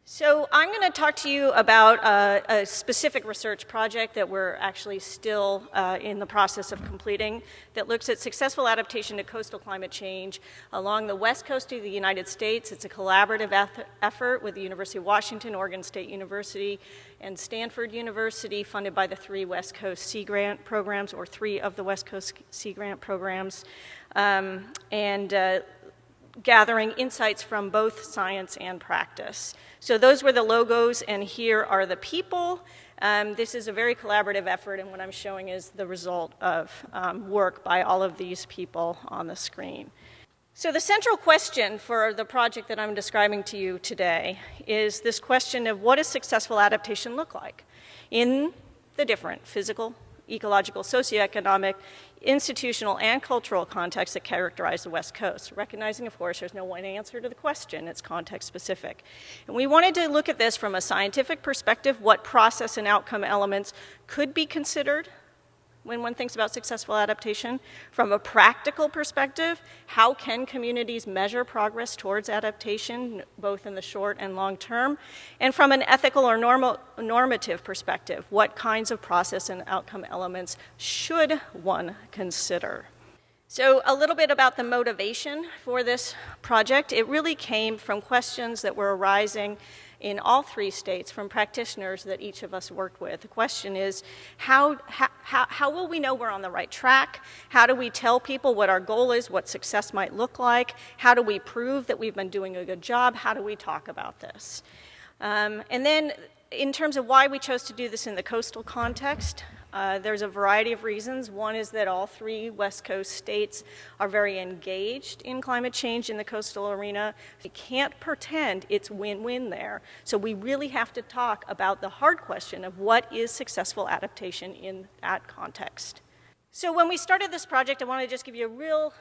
So I'm going to talk to you about a specific research project that we're actually still in the process of completing that looks at successful adaptation to coastal climate change along the west coast of the United States. It's a collaborative effort with the University of Washington, Oregon State University, and Stanford University, funded by the three West Coast Sea Grant programs, or three of the West Coast Sea Grant programs. Gathering insights from both science and practice. So those were the logos, and here are the people. This is a very collaborative effort, and what I'm showing is the result of work by all of these people on the screen. So the central question for the project that I'm describing to you today is this question of what does successful adaptation look like in the different physical, ecological, socioeconomic, institutional, and cultural contexts that characterize the West Coast. Recognizing, of course, there's no one answer to the question, it's context specific. And we wanted to look at this from a scientific perspective, what process and outcome elements could be considered when one thinks about successful adaptation. From a practical perspective, how can communities measure progress towards adaptation, both in the short and long term? And from an ethical or normative perspective, what kinds of process and outcome elements should one consider? So a little bit about the motivation for this project. It really came from questions that were arising in all three states from practitioners that each of us worked with. The question is, how will we know we're on the right track? How do we tell people what our goal is, what success might look like? How do we prove that we've been doing a good job? How do we talk about this? And then in terms of why we chose to do this in the coastal context, there's a variety of reasons. One is that all three West Coast states are very engaged in climate change in the coastal arena. We can't pretend it's win-win there. So we really have to talk about the hard question of what is successful adaptation in that context. So when we started this project, I want to just give you a real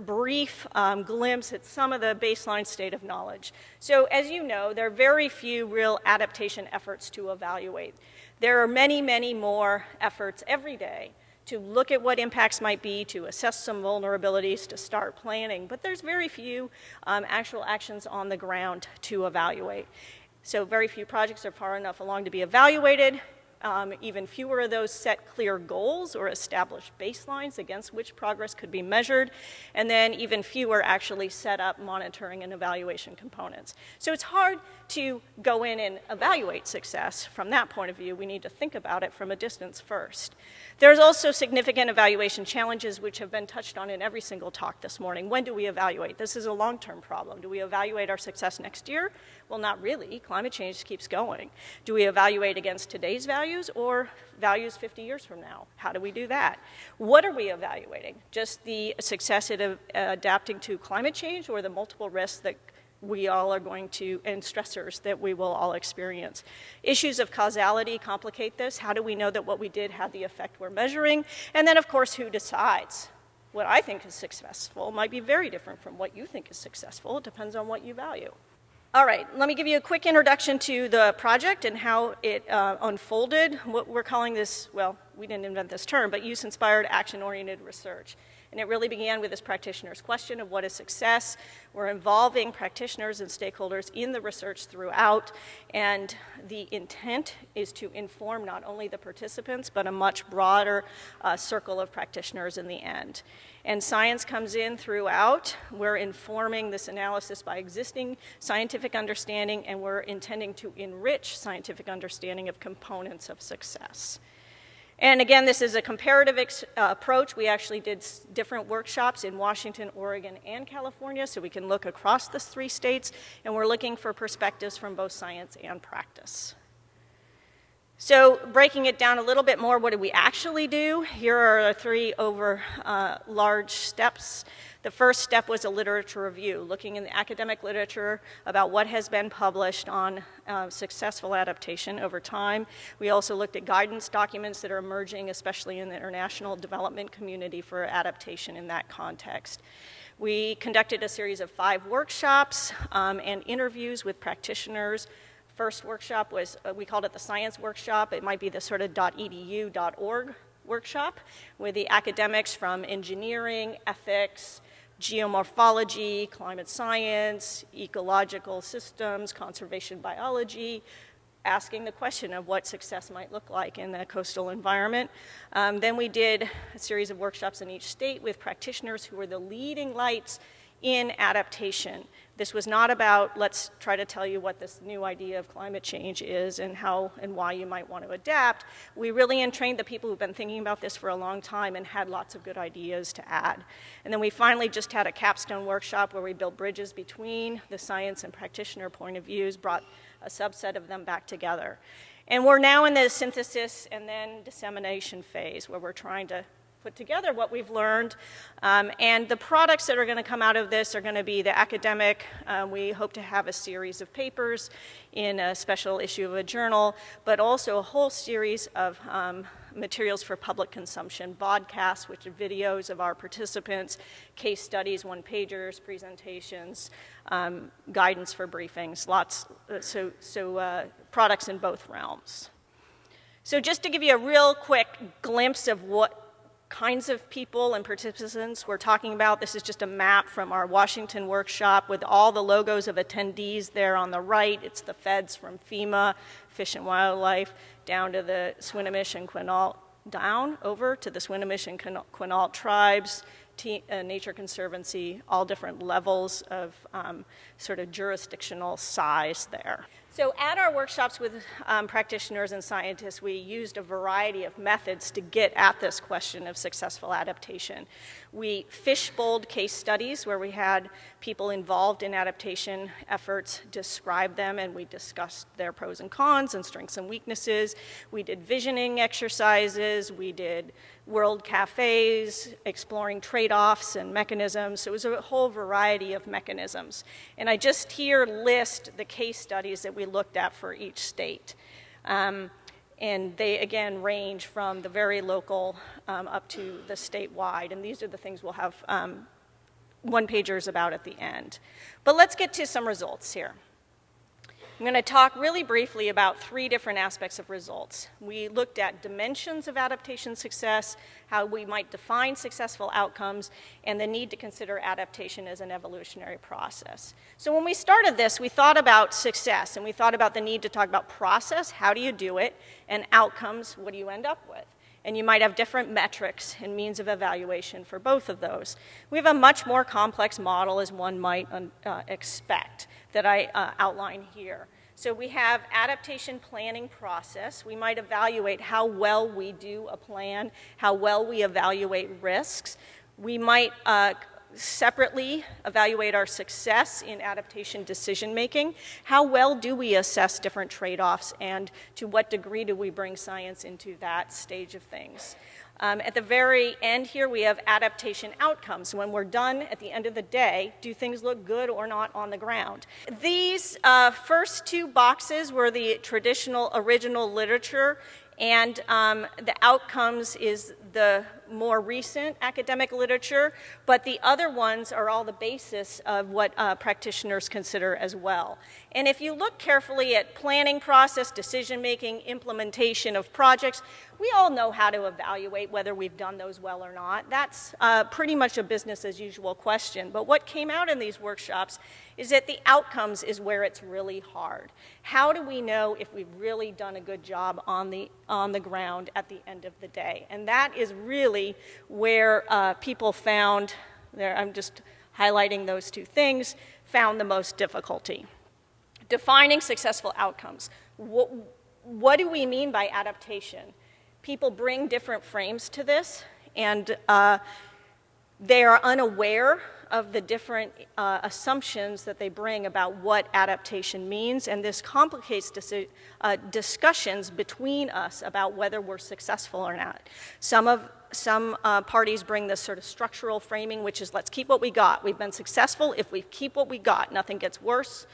brief glimpse at some of the baseline state of knowledge. So as you know, there are very few real adaptation efforts to evaluate. There are many, many more efforts every day to look at what impacts might be, to assess some vulnerabilities, to start planning, but there's very few actual actions on the ground to evaluate. So very few projects are far enough along to be evaluated. Even fewer of those set clear goals or establish baselines against which progress could be measured, and then even fewer actually set up monitoring and evaluation components. So it's hard to go in and evaluate success from that point of view. We need to think about it from a distance first. There's also significant evaluation challenges which have been touched on in every single talk this morning. When do we evaluate? This is a long-term problem. Do we evaluate our success next year? Well, not really. Climate change keeps going. Do we evaluate against today's values or values 50 years from now? How do we do that? What are we evaluating? Just the success at adapting to climate change, or the multiple risks that we all are going to, and stressors that we will all experience? Issues of causality complicate this. How do we know that what we did had the effect we're measuring? And then, of course, who decides? What I think is successful might be very different from what you think is successful. It depends on what you value. All right, let me give you a quick introduction to the project and how it unfolded. What we're calling this, well, we didn't invent this term, but use-inspired, action-oriented research. And it really began with this practitioner's question of what is success. We're involving practitioners and stakeholders in the research throughout, and the intent is to inform not only the participants, but a much broader circle of practitioners in the end. And science comes in throughout. We're informing this analysis by existing scientific understanding, and we're intending to enrich scientific understanding of components of success. And again, this is a comparative approach. We actually did different workshops in Washington, Oregon, and California, so we can look across the three states, and we're looking for perspectives from both science and practice. So breaking it down a little bit more, what did we actually do? Here are our three large steps. The first step was a literature review, looking in the academic literature about what has been published on successful adaptation over time. We also looked at guidance documents that are emerging, especially in the international development community, for adaptation in that context. We conducted a series of 5 workshops and interviews with practitioners. First workshop was, we called it the science workshop. It might be the sort of .edu.org workshop with the academics from engineering, ethics, geomorphology, climate science, ecological systems, conservation biology, asking the question of what success might look like in the coastal environment. Then we did a series of workshops in each state with practitioners who were the leading lights in adaptation. This was not about, let's try to tell you what this new idea of climate change is and how and why you might want to adapt. We really entrained the people who've been thinking about this for a long time and had lots of good ideas to add. And then we finally just had a capstone workshop where we built bridges between the science and practitioner point of views, brought a subset of them back together. And we're now in the synthesis and then dissemination phase where we're trying to put together what we've learned. And the products that are going to come out of this are going to be the academic. We hope to have a series of papers in a special issue of a journal, but also a whole series of materials for public consumption, podcasts, which are videos of our participants, case studies, one-pagers, presentations, guidance for briefings, lots, products in both realms. So just to give you a real quick glimpse of what kinds of people and participants we're talking about, this is just a map from our Washington workshop with all the logos of attendees there on the right. It's the feds from FEMA, Fish and Wildlife, down to the Swinomish and Quinault, down over to the Swinomish and Quinault tribes, Nature Conservancy, all different levels of sort of jurisdictional size there. So at our workshops with practitioners and scientists, we used a variety of methods to get at this question of successful adaptation. We fishbowled case studies where we had people involved in adaptation efforts describe them, and we discussed their pros and cons and strengths and weaknesses. We did visioning exercises. We did world cafes, exploring trade-offs and mechanisms. So it was a whole variety of mechanisms. And I just here list the case studies that we looked at for each state. And they, again, range from the very local up to the statewide. And these are the things we'll have one-pagers about at the end. But let's get to some results here. I'm going to talk really briefly about 3 different aspects of results. We looked at dimensions of adaptation success, how we might define successful outcomes, and the need to consider adaptation as an evolutionary process. So when we started this, we thought about success, and we thought about the need to talk about process, how do you do it, and outcomes, what do you end up with? And you might have different metrics and means of evaluation for both of those. We have a much more complex model, as one might expect, that I outline here. So we have adaptation planning process. We might evaluate how well we do a plan, how well we evaluate risks. We might separately evaluate our success in adaptation decision-making. How well do we assess different trade-offs, and to what degree do we bring science into that stage of things? At the very end here, we have adaptation outcomes. When we're done at the end of the day, do things look good or not on the ground? These first 2 boxes were the traditional original literature, and the outcomes is the more recent academic literature, but the other ones are all the basis of what practitioners consider as well. And if you look carefully at planning process, decision-making, implementation of projects, we all know how to evaluate whether we've done those well or not. That's pretty much a business-as-usual question. But what came out in these workshops is that the outcomes is where it's really hard. How do we know if we've really done a good job on the ground at the end of the day? And that is really where people found, I'm just highlighting those 2 things, found the most difficulty. Defining successful outcomes. What do we mean by adaptation? People bring different frames to this, and they are unaware of the different assumptions that they bring about what adaptation means, and this complicates discussions between us about whether we're successful or not. Some parties bring this sort of structural framing, which is let's keep what we got. We've been successful if we keep what we got. Nothing gets worse.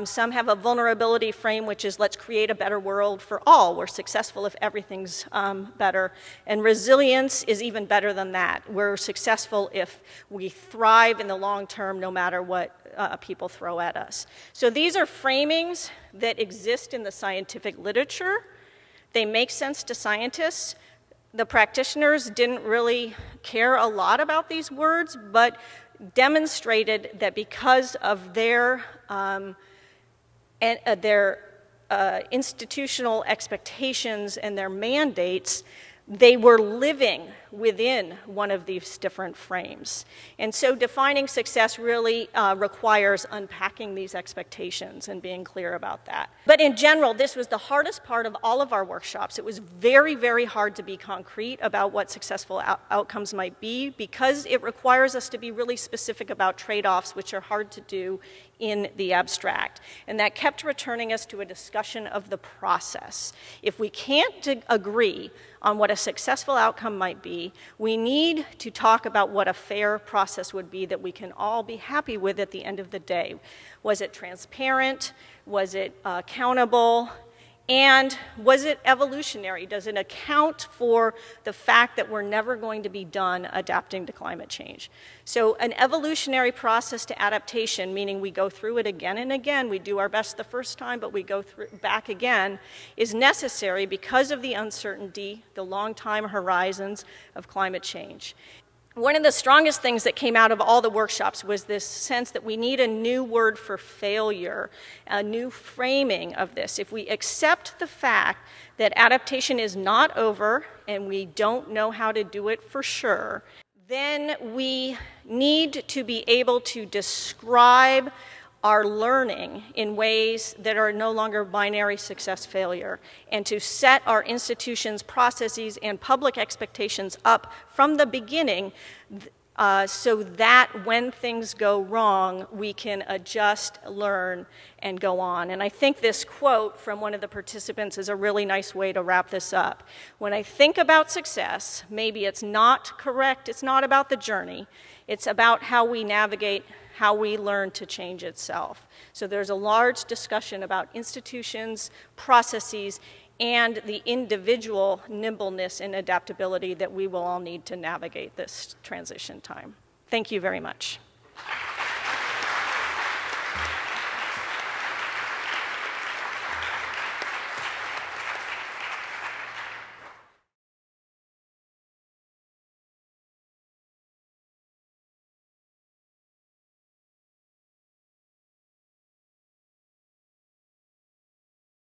Some have a vulnerability frame, which is let's create a better world for all. We're successful if everything's better. And resilience is even better than that. We're successful if we thrive in the long term no matter what people throw at us. So these are framings that exist in the scientific literature. They make sense to scientists. The practitioners didn't really care a lot about these words, but demonstrated that because of their institutional expectations and their mandates, they were living within one of these different frames. And so defining success really requires unpacking these expectations and being clear about that. But in general, this was the hardest part of all of our workshops. It was very, very hard to be concrete about what successful outcomes might be, because it requires us to be really specific about trade-offs, which are hard to do in the abstract. And that kept returning us to a discussion of the process. If we can't agree on what a successful outcome might be, we need to talk about what a fair process would be that we can all be happy with at the end of the day. Was it transparent? Was it accountable? And was it evolutionary? Does it account for the fact that we're never going to be done adapting to climate change? So an evolutionary process to adaptation, meaning we go through it again and again, we do our best the first time, but we go back again, is necessary because of the uncertainty, the long time horizons of climate change. One of the strongest things that came out of all the workshops was this sense that we need a new word for failure, a new framing of this. If we accept the fact that adaptation is not over and we don't know how to do it for sure, then we need to be able to describe our learning in ways that are no longer binary success-failure, and to set our institutions, processes, and public expectations up from the beginning so that when things go wrong, we can adjust, learn, and go on. And I think this quote from one of the participants is a really nice way to wrap this up. When I think about success, maybe it's not correct, it's not about the journey, it's about how we navigate, how we learn to change itself. So there's a large discussion about institutions, processes, and the individual nimbleness and adaptability that we will all need to navigate this transition time. Thank you very much.